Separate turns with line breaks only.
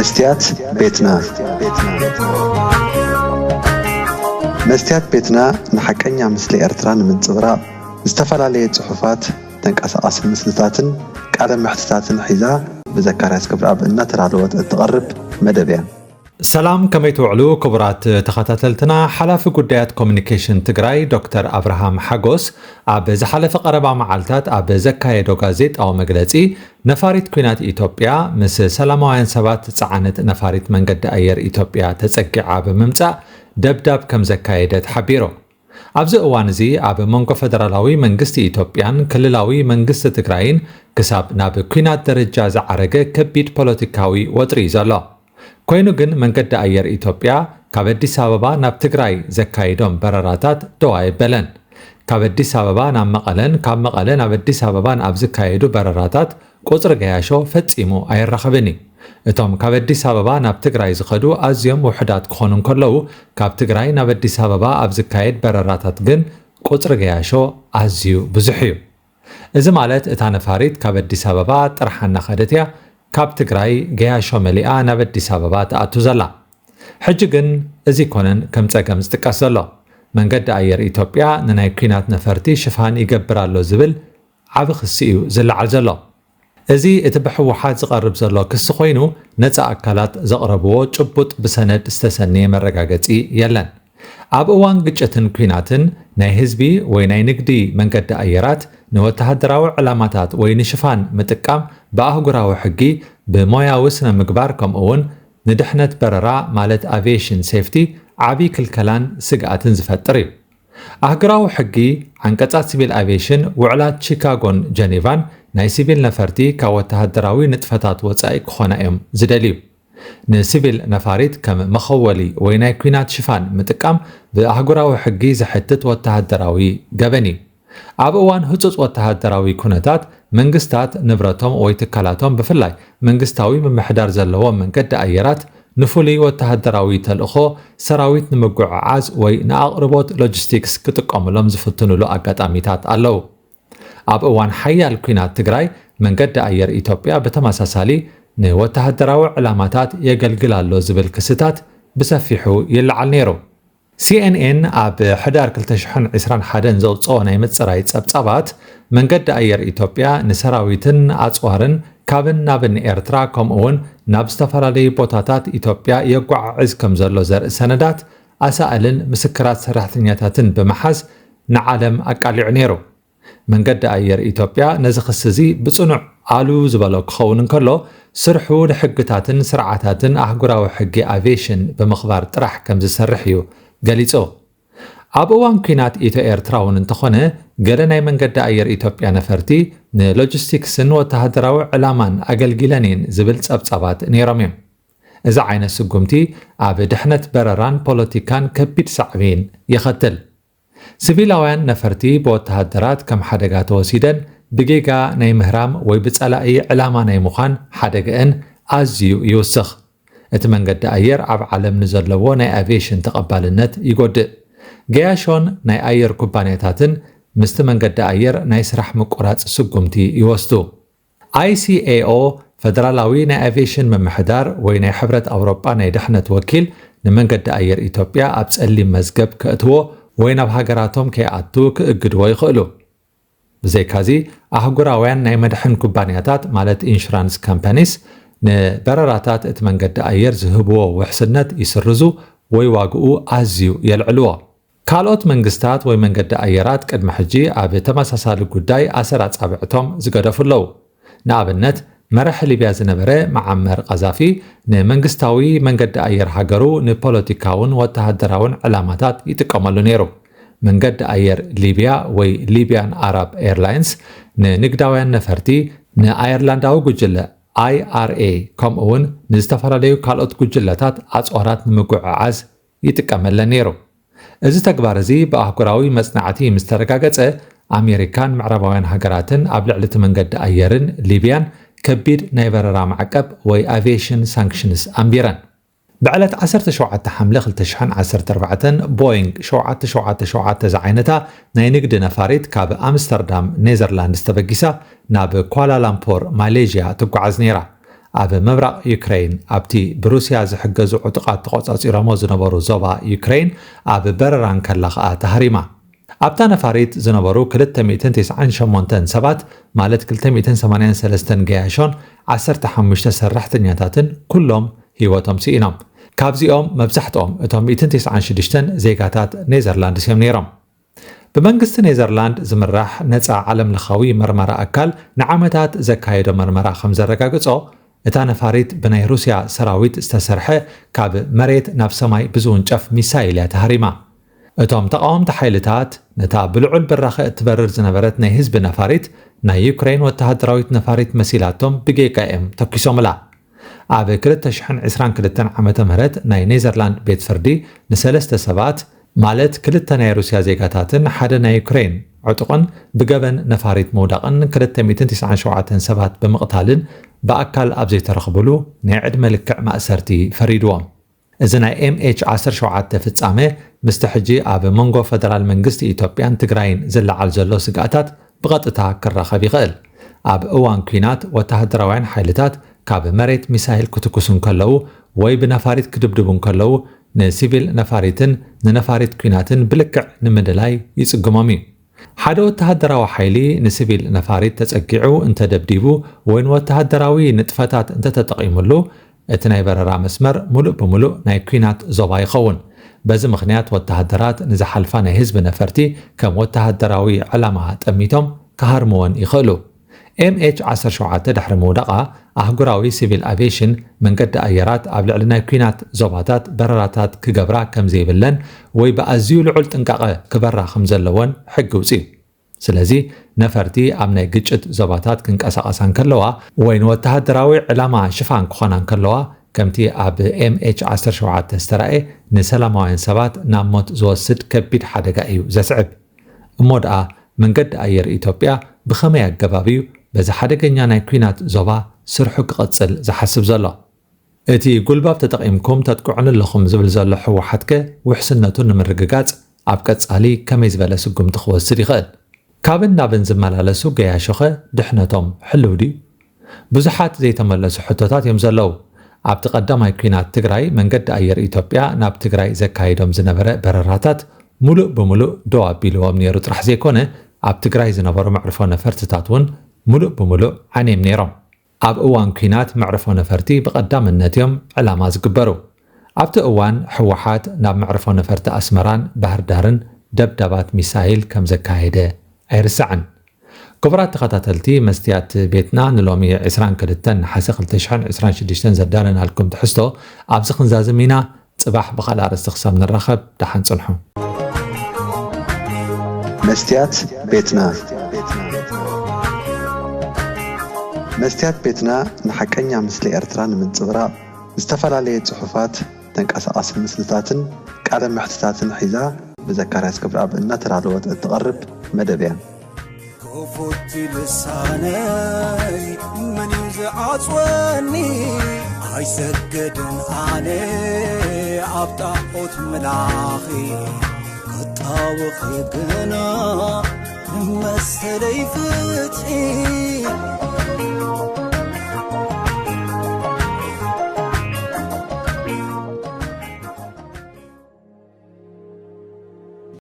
مستيات بيتنا مستيات بيتنا نحكينا مثل إرتران من صغراء استفعل عليه صحفات تنقص مسلتاتن قال محتساتن حيزا بذكريات كبر أب إن ترادوت تقرب مدبيا
سلام كما يتوعلو كبرات تخطاتلتنا حلاف قديات كوميونيكيشن تقراي دكتور أبراهام حاجوس أب زحلف قربا معالتات أب زكايدو غازيت أو مجلسي نفاريت كوينات إيثيوبيا مس سلاموين سبات تسعانت نفاريت منقد أير إيثيوبيا تسقع بممتع دبدب كم زكايدت حبيرو أبز أوانزي أب منقو فدرالاوي منقست إيثيوبيان كللاوي منقست تقراين كساب ناب كوينات درجة زعرقة كبيت بوليتيكاوي وطري زالا ኮይኑ ግን መንገዲ ኣየር ኢትዮጵያ ካብ ኣዲስ ኣበባ ናብ ትግራይ ዘካይዶም በረራታት ደው ኣይበለን ካብ ኣዲስ ኣበባ ናብ መቐለን ካብ መቐለ ናብ ኣዲስ ኣበባን ኣብ ዝካየዱ በረራታት ቁፅሪ ገያሾ ፈጺሙ ኣይራኸብን እቶም ካብ ኣዲስ ኣበባ ናብ ትግራይ ዝኸዱ ኣዝዮም ውሕዳት ክኾኑ ከለዉ ካብ ትግራይ ናብ ኣዲስ ኣበባ ኣብ ዝካየድ በረራታት ግን ቁፅሪ ገያሾ ኣዝዩ ብዙሕ እዩ እዚ ማለት እታ ነፋሪት ካብ ኣዲስ ኣበባ ጥርሓና ኸደት እያ ካብ ትግራይ ገያሾ መሊኣ ናብ ኣዲስ ኣበባ ተኣቱ ዘላ ሕጂ ግን እዚ ኮነን ከም ፀገም ዝጥቀስ ዘሎ መንገዲ ኣየር ኢትዮጵያ ንናይ ኩናት ነፈርቲ ሽፋን ይገብር ኣሎ ዝብል ዓቢ ክሲ እዩ ዝለዓል ዘሎ እዚ እቲ ብሕወሓት ዝቐርብ ዘሎ ክሲ ኮይኑ ነፃ ኣካላት ዘቕረብዎ ጭቡጥ ብሰነድ ዝተሰነየ መረጋገፂ የለን ኣብ እዋን ግጭትን ኩናትን ናይ ህዝቢ ወይ ናይ ንግዲ መንገዲ ኣየራት ንወተሃደራዊ ዕላማታት ወይ ንሽፋን ምጥቃም ብኣህጉራዊ ሕጊ ብሞያዊ ስነ ምግባር ከምኡውን ንድሕነት በረራ ማለት አቪዬሽን ሴፍቲ ዓቢ ክልከላን ስግኣትን ዝፈጥር እዩ ኣህጉራዊ ሕጊ ዓንቀጻት ሲቪል አቪዬሽን ውዕላት ቺካጎን ጀኔቫን ናይ ሲቪል ነፈርቲ ካብ ወተሃደራዊ ንጥፈታት ወፃኢ ክኾና እዮም ዝደልዩ ንሲቪል ነፋሪት ከም መኸወሊ ወይ ናይ ኩናት ሽፋን ምጥቃም ብኣህጉራዊ ሕጊ ዝሕትት ወተሃደራዊ ገበን እዩ ኣብ እዋን ህፁፅ ወተሃደራዊ ኩነታት መንግስታት ንብረቶም ወይ ትካላቶም ብፍላይ መንግስታዊ ምምሕዳር ዘለዎም መንገዲ ኣየራት ንፍሉይ ወተሃደራዊ ተልእኾ ሰራዊት ንምጉዕዓዝ ወይ ንኣቕርቦት ሎጂስቲክስ ክጥቀሙሎም ዝፍትኑሉ ኣጋጣሚታት ኣለዉ ኣብ እዋን ሓያል ኩናት ትግራይ መንገዲ ኣየር ኢትዮጵያ ብተመሳሳሊ ንወተሃደራዊ ዕላማታት የገልግል ኣሎ ዝብል ክስታት ብሰፊሑ ይለዓል ነይሩ CNN ኣብ ሕዳር 2021 ዘውፅኦ ናይ ምፅራይ ጸብጻባት መንገዲ ኣየር ኢትዮጵያ ንሰራዊትን ኣጽዋርን ካብን ናብን ኤርትራ ከምኡውን ናብ ዝተፈላለዩ ቦታታት ኢትዮጵያ የጓዓዕዝ ከም ዘሎ ዘርኢ ሰነዳት ኣሳእልን ምስክራት ሰራሕተኛታትን ብምሓዝ ንዓለም ኣቃሊዑ ነይሩ መንገዲ ኣየር ኢትዮጵያ ነዚ ክሲ እዚ ብጽኑዕ ኣሉ ዝበሎ ክኸውን እንከሎ ስርሑ ንሕግታትን ስርዓታትን ኣህጉራዊ ሕጊ አቪዬሽን ብምኽባር ጥራሕ ከም ዝሰርሕ እዩ ገሊጹ ኣብ እዋን ኩናት ኢትዮ ኤርትራውን እንተኾነ ገለ ናይ መንገዲ ኣየር ኢትዮጵያ ነፈርቲ ንሎጂስቲክስን ወተሃደራዊ ዕላማን ኣገልጊለንን ዝብል ጸብጻባት ነይሮም እዮም እዚ ዓይነት ስጉምቲ ኣብ ድሕነት በረራን ፖለቲካን ከቢድ ሳዕቤን ይኸትል ሲቪላውያን ነፈርቲ ብወተሃደራት ከም ሓደጋ ተወሲደን ብጌጋ ናይ ምህራም ወይ ብጸላኢ ዕላማ ናይ ምዃን ሓደገአን ኣዝዩ ይውስኽ እቲ መንገዲ ኣየር ኣብ ዓለም ንዘለዎ ናይ አቪዬሽን ተቐባልነት ይጎድእ ገያሾን ናይ ኣየር ኩባንያታትን ምስቲ መንገዲ ኣየር ናይ ስራሕ ምቁራጽ ስጉምቲ ይወስዱ ICAO ፈደራላዊ ናይ አቪዬሽን መምሕዳር ወይ ናይ ሕብረት ኣውሮጳ ናይ ድሕነት ወኪል ንመንገዲ ኣየር ኢትዮጵያ ኣብ ጸሊም መዝገብ ከእትዎ ወይ ናብ ሃገራቶም ከይኣቱ ክእግድዎ ይኽእሉ ብዘይካዚ ኣህጉራውያን ናይ መድሕን ኩባንያታት ማለት ኢንሹራንስ ካምፓኒስ ንበረራታት እቲ መንገዲ ኣየር ዝህብዎ ውሕስነት ይስርዙ ወይ ዋግኡ ኣዝዩ የልዕልዎ ካልኦት መንግስታት ወይ መንገዲ ኣየራት ቅድሚ ሕጂ ኣብ ተመሳሳሊ ጉዳይ ኣሰር ኣጻብዕቶም ዝገደፉ ኣለዉ ንኣብነት መራሒ ሊብያ ዝነበረ መዓመር ቀዛፊ ንመንግስታዊ መንገዲ ኣየር ሃገሩ ንፖለቲካውን ወተሃደራውን ዕላማታት ይጥቀመሉ ነይሩ መንገዲ ኣየር ሊብያ ወይ ሊብያን ኣራብ ኤርላይንስ ንንግዳውያን ነፈርቲ ንኣየርላንዳዊ ጉጅለ IRA ከምኡውን ንዝተፈላለዩ ካልኦት ጉጅለታት ኣጽዋራት ንምጉዕዓዝ ይጥቀመለን ነይሩ እዚ ተግባር እዚ ብኣህጉራዊ መጽናዕቲ ምስ ተረጋገጸ ኣሜሪካን ምዕራባውያን ሃገራትን ኣብ ልዕሊ እቲ መንገዲ ኣየርን ሊብያን ከቢድ ናይ በረራ ማዕቀብ ወይ አቪዬሽን ሳንክሽንስ ኣንቢረን بعلت 17 حملة 2014 بوينغ 777 زعينتا ناي نقد نفاريت كاب أمستردام نيزرلاند استبقيسا ناب كوالالامبور ماليزيا تقعز نيرا ኣብ ምብራቕ ዩክሬን ኣብቲ ብሩስያ ዝሕገዙ ዕጡቓት ተቆጻጺሮሞ ዝነበሩ ዞባ ዩክሬን ኣብ በረራን ከላ ኸኣ ተሃሪማ ኣብታ ነፋሪት ዝነበሩ 298 ሰባት ማለት 283 ገያሾን 15 ሰራሕተኛታትን ኩሎም ህይወቶም ሲኢኖም ካብዚኦም መብዛሕትኦም እቶም 196 ዜጋታት ኔዘርላንድስ እዮም ነይሮም ብመንግስቲ ኔዘርላንድ ዝምራሕ ነፃ ዓለም ለኻዊ መርመራ ኣካል ንዓመታት ዘካየዶ መርመራ ከም ዘረጋግጾ እታ ነፋሪት ብናይ ሩስያ ሰራዊት ዝተሰርሐ ካብ መሬት ናብ ሰማይ ብዝውንጨፍ ሚሳይል እያ ተሃሪማ እቶም ተቃወምቲ ሓይልታት ነታ ብልዑል በራኸ እትበርር ዝነበረት ናይ ህዝቢ ነፋሪት ናይ ዩክሬን ወተሃደራዊት ነፋሪት መሲላቶም ብጌጋኤም ተኪሶምላ ኣብ 2022 ዓመተ ምህረት ናይ ኔዘርላንድ ቤት ፍርዲ ንሰለስተ ሰባት ማለት ክልተ ናይ ሩስያ ዜጋታትን ሓደ ናይ ዩክሬን ዕጡቕን ብገበን ነፋሪት መውዳቕን 297 ሰባት ብምቕታልን ብኣካል ኣብ ዘይተረኽብሉ ናይ ዕድመ ልክዕ ማእሰርቲ ፈሪድዎም እዚ ናይ MH17 ፍጻሜ ምስቲ ሕጂ ኣብ መንጎ ፈደራል መንግስቲ ኢትዮጵያን ትግራይን ዝለዓል ዘሎ ስጋኣታት ብቐጥታ ክራኸብ ይኽእል ኣብ እዋን ኩናት ወተሃደራውያን ሓይልታት ካብ መሬት ሚሳይል ክትኩሱን ከለዉ ወይ ብነፋሪት ክድብድቡን ከለዉ ንሲቪል ነፋሪትን ንነፋሪት ኩናትን ብልክዕ ንምድላይ ይጽግሞም እዩ ሓደ ወተሃደራዊ ሓይሊ ንሲቪል ነፋሪት ተጸጊዑ እንተደብዲቡ ወይ ወተሃደራዊ ንጥፈታት እንተተጠቒሙሉ እቲ ናይ በረራ መስመር ሙሉእ ብምሉእ ናይ ኩናት ዞባ ይኸውን በዚ ምኽንያት ወተሃደራት ንዝሓልፋ ናይ ህዝቢ ነፈርቲ ከም ወተሃደራዊ ዕላማ ጠሚቶም ክሃርምዎን ይኽእሉ MH17 ድሕሪ መውደቓ ኣህጉራዊ ሲቪል ኣቪዬሽን መንገዲ ኣየራት ኣብ ልዕሊ ናይ ኩናት ዞባታት በረራታት ክገብራ ከም ዘይብለን ወይ ብኣዝዩ ልዑል ጥንቃቐ ክበራ ከም ዘለወን ሕጊ ውፅኡ ስለዚ ነፈርቲ ኣብ ናይ ግጭት ዞባታት ክንቀሳቐሳን ከለዋ ወይ ንወተሃደራዊ ዕላማ ሽፋን ክኾናን ከለዋ ከምቲ ኣብ MH17 ዝተረኣየ ንሰላማውያን ሰባት ናብ ሞት ዝወስድ ከቢድ ሓደጋ እዩ ዘስዕብ እሞ ደኣ መንገዲ ኣየር ኢትዮጵያ ብኸመይ ኣገባብ እዩ በዚ ሓደገኛ ናይ ኩናት ዞባ ስርሑ ክቐጽል ዝሓስብ ዘሎ እቲ ጉልባብ ተጠቒምኩም ተጥቅዑን ኣለኹም ዝብል ዘሎ ሕወሓትከ ውሕስነቱን ንምርግጋጽ ኣብ ቀጻሊ ከመይ ዝበለ ስጉምቲ ክወስድ ይኽእል ካብን ናብን ዝመላለሱ ገያሾኸ ድሕነቶም ሕልው ድዩ ብዙሓት ዘይተመለሱ ሕቶታት እዮም ዘለዉ ኣብቲ ቀዳማይ ኩናት ትግራይ መንገዲ ኣየር ኢትዮጵያ ናብ ትግራይ ዘካይዶም ዝነበረ በረራታት ሙሉእ ብምሉእ ደው ኣቢልዎም ነይሩ ጥራሕ ዘይኮነ ኣብ ትግራይ ዝነበሩ መዕርፎ ነፈርትታት እውን ሙሉእ ብምሉእ ዓንዮም ነይሮም ኣብ እዋን ኩናት መዕርፎ ነፈርቲ ብቐዳምነት እዮም ዕላማ ዝግበሩ ኣብቲ እዋን ሕወሓት ናብ መዕርፎ ነፈርቲ ኣስመራን ባህርዳርን ደብዳባት ሚሳይል ከም ዘካየደ ኣይርስዕን ክቡራት ተኸታተልቲ መስትያት ቤትና ንሎሚ 22 ናሓሰ 2026 ዘዳለናልኩም ትሕዝቶ ኣብዚ ክንዛዝም ኢና ጽባሕ ብኻልእ ኣርእስቲ ክሳብ ንራኸብ ደሓን ጽንሑ
መስትያት ቤትና መስትያት ቤትና ንሓቀኛ ምስሊ ኤርትራ ንምንጽብራቕ ዝተፈላለየ ጽሑፋት ተንቀሳቐሲ ምስልታትን ቃለ ምሕትታትን ሒዛ ብዘካርያስ ክብረኣብ እናተዳለወት እትቐርብ መደብ እያ
كفوت لساني من يزعصوني هاي سجدن علي عبطاقوت ملاخي قطاوخ يقنا مسلي فتحي